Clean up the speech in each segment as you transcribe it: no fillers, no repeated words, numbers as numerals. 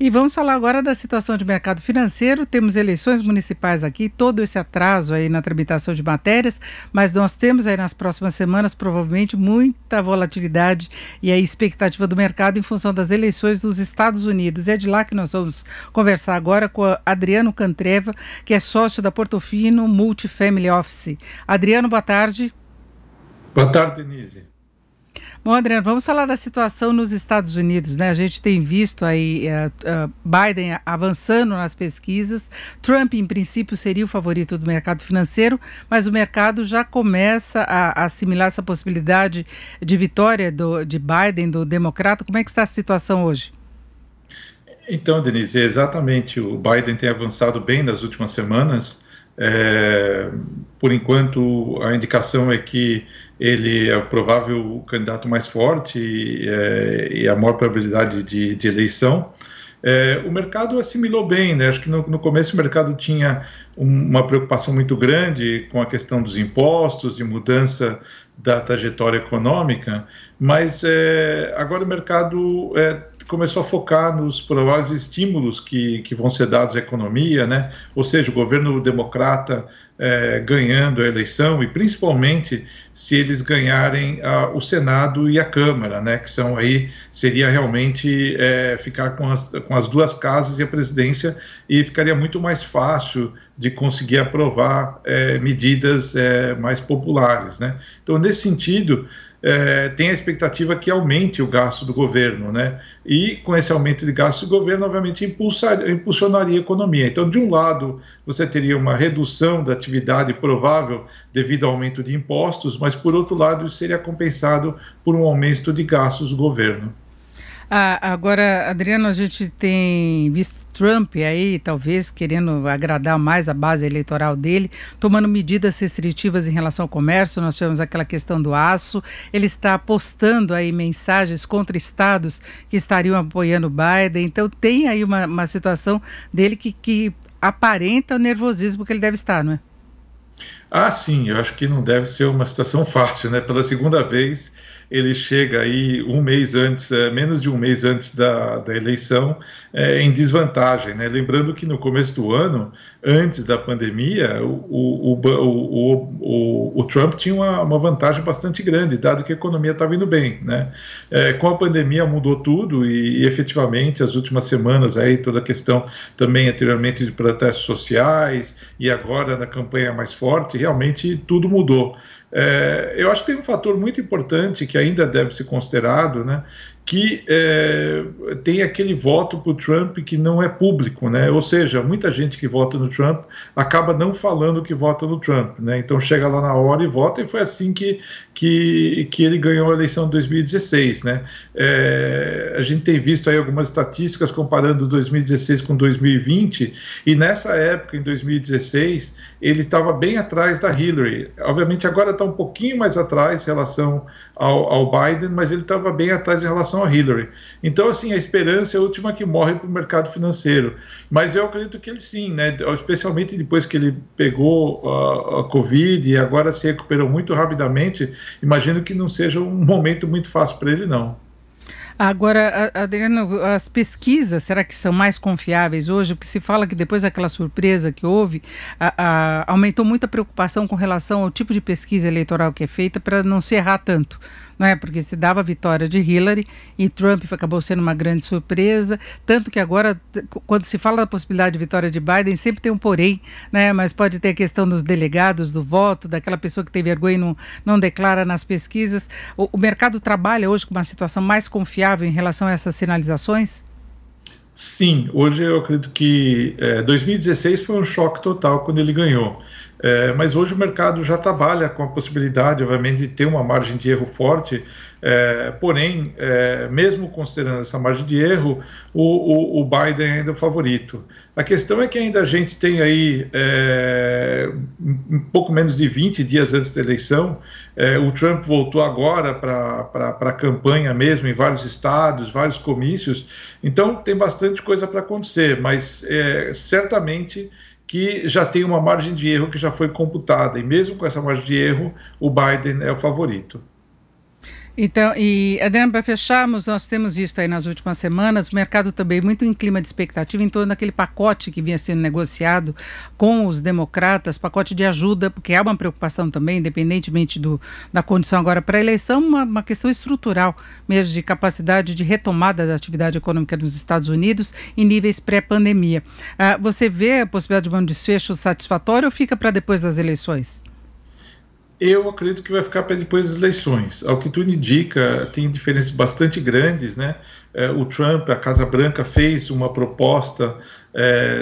E vamos falar agora da situação de mercado financeiro. Temos eleições municipais aqui, todo esse atraso aí na tramitação de matérias, mas nós temos aí nas próximas semanas provavelmente muita volatilidade e a expectativa do mercado em função das eleições dos Estados Unidos. É de lá que nós vamos conversar agora com Adriano Cantreva, que é sócio da Portofino Multifamily Office. Adriano, boa tarde. Boa tarde, Denise. Bom, Adriano, vamos falar da situação nos Estados Unidos, né? A gente tem visto aí Biden avançando nas pesquisas. Trump, em princípio, seria o favorito do mercado financeiro, mas o mercado já começa a assimilar essa possibilidade de vitória de Biden, do democrata. Como é que está a situação hoje? Então, Denise, exatamente, o Biden tem avançado bem nas últimas semanas. Por enquanto, a indicação é que ele é o provável candidato mais forte e a maior probabilidade de eleição. O mercado assimilou bem, né? Acho que no começo o mercado tinha uma preocupação muito grande com a questão dos impostos e mudança da trajetória econômica, mas agora o mercado começou a focar nos prováveis estímulos que vão ser dados à economia, né? Ou seja, o governo democrata ganhando a eleição, e principalmente se eles ganharem o Senado e a Câmara, né? Que são aí, seria realmente ficar com as duas casas e a presidência, e ficaria muito mais fácil de conseguir aprovar medidas mais populares, né? Então, nesse sentido, tem a expectativa que aumente o gasto do governo, né? E com esse aumento de gasto do governo, obviamente, impulsionaria a economia. Então, de um lado, você teria uma redução da atividade provável devido ao aumento de impostos, mas, por outro lado, isso seria compensado por um aumento de gastos do governo. Agora, Adriano, a gente tem visto Trump aí, talvez querendo agradar mais a base eleitoral dele, tomando medidas restritivas em relação ao comércio. Nós tivemos aquela questão do aço. Ele está postando aí mensagens contra estados que estariam apoiando Biden. Então, tem aí uma situação dele que aparenta o nervosismo que ele deve estar, não é? Sim, eu acho que não deve ser uma situação fácil, né? Pela segunda vez, ele chega aí um mês antes, menos de um mês antes da eleição, em desvantagem, né? Lembrando que no começo do ano, antes da pandemia, o Trump tinha uma vantagem bastante grande, dado que a economia estava indo bem, né? Com a pandemia mudou tudo e efetivamente as últimas semanas aí toda a questão também anteriormente de protestos sociais e agora na campanha mais forte, realmente tudo mudou. Eu acho que tem um fator muito importante que ainda deve ser considerado, né, que tem aquele voto para o Trump que não é público, né? Ou seja, muita gente que vota no Trump acaba não falando que vota no Trump, né? Então chega lá na hora e vota, e foi assim que ele ganhou a eleição de 2016, né? A gente tem visto aí algumas estatísticas comparando 2016 com 2020, e nessa época, em 2016, ele estava bem atrás da Hillary. Obviamente agora está um pouquinho mais atrás em relação ao Biden, mas ele estava bem atrás em relação a Hillary. Então, assim, a esperança é a última que morre para o mercado financeiro. Mas eu acredito que ele sim, né? Especialmente depois que ele pegou a Covid e agora se recuperou muito rapidamente, imagino que não seja um momento muito fácil para ele, não. Agora, Adriano, as pesquisas, será que são mais confiáveis hoje? Porque se fala que depois daquela surpresa que houve, aumentou muita preocupação com relação ao tipo de pesquisa eleitoral que é feita para não se errar tanto, não é? Porque se dava a vitória de Hillary e Trump acabou sendo uma grande surpresa, tanto que agora, quando se fala da possibilidade de vitória de Biden, sempre tem um porém, né? Mas pode ter a questão dos delegados, do voto, daquela pessoa que tem vergonha e não declara nas pesquisas. O mercado trabalha hoje com uma situação mais confiável em relação a essas sinalizações? Sim, hoje eu acredito que 2016 foi um choque total quando ele ganhou. Mas hoje o mercado já trabalha com a possibilidade, obviamente, de ter uma margem de erro forte, porém, mesmo considerando essa margem de erro, o Biden ainda é o favorito. A questão é que ainda a gente tem aí, um pouco menos de 20 dias antes da eleição, o Trump voltou agora para a campanha mesmo, em vários estados, vários comícios, então tem bastante coisa para acontecer, mas certamente que já tem uma margem de erro que já foi computada, e mesmo com essa margem de erro, o Biden é o favorito. Então, e Adriano, para fecharmos, nós temos visto aí nas últimas semanas o mercado também muito em clima de expectativa em torno daquele pacote que vinha sendo negociado com os democratas, pacote de ajuda, porque há uma preocupação também, independentemente da condição agora para a eleição, uma questão estrutural mesmo de capacidade de retomada da atividade econômica nos Estados Unidos em níveis pré-pandemia. Você vê a possibilidade de um desfecho satisfatório ou fica para depois das eleições? Eu acredito que vai ficar para depois das eleições. Ao que tudo indica, tem diferenças bastante grandes, né? O Trump, a Casa Branca, fez uma proposta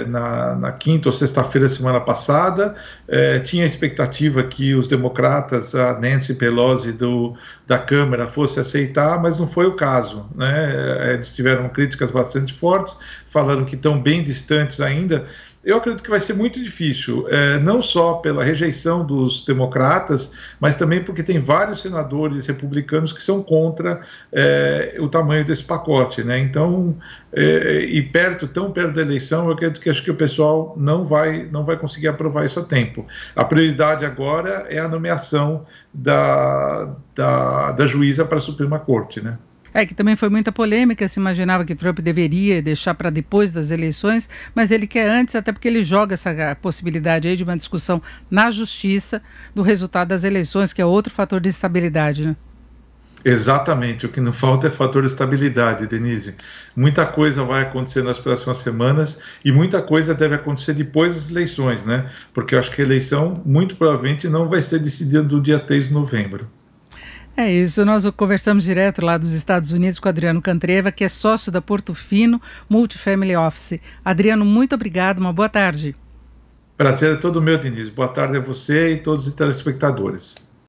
na quinta ou sexta-feira semana passada. Tinha a expectativa que os democratas, a Nancy Pelosi da Câmara, fosse aceitar, mas não foi o caso, né? Eles tiveram críticas bastante fortes, falaram que estão bem distantes ainda. Eu acredito que vai ser muito difícil, não só pela rejeição dos democratas, mas também porque tem vários senadores republicanos que são contra o tamanho desse pacote, né? Então, tão perto da eleição, eu acredito que acho que o pessoal não vai conseguir aprovar isso a tempo. A prioridade agora é a nomeação da juíza para a Suprema Corte, né? Que também foi muita polêmica, se imaginava que Trump deveria deixar para depois das eleições, mas ele quer antes, até porque ele joga essa possibilidade aí de uma discussão na justiça do resultado das eleições, que é outro fator de instabilidade, né? Exatamente, o que não falta é fator de estabilidade, Denise. Muita coisa vai acontecer nas próximas semanas e muita coisa deve acontecer depois das eleições, né? Porque eu acho que a eleição, muito provavelmente, não vai ser decidida no dia 3 de novembro. É isso, nós conversamos direto lá dos Estados Unidos com Adriano Cantreva, que é sócio da Portofino Multifamily Office. Adriano, muito obrigado, uma boa tarde. Prazer é todo meu, Denise. Boa tarde a você e todos os telespectadores.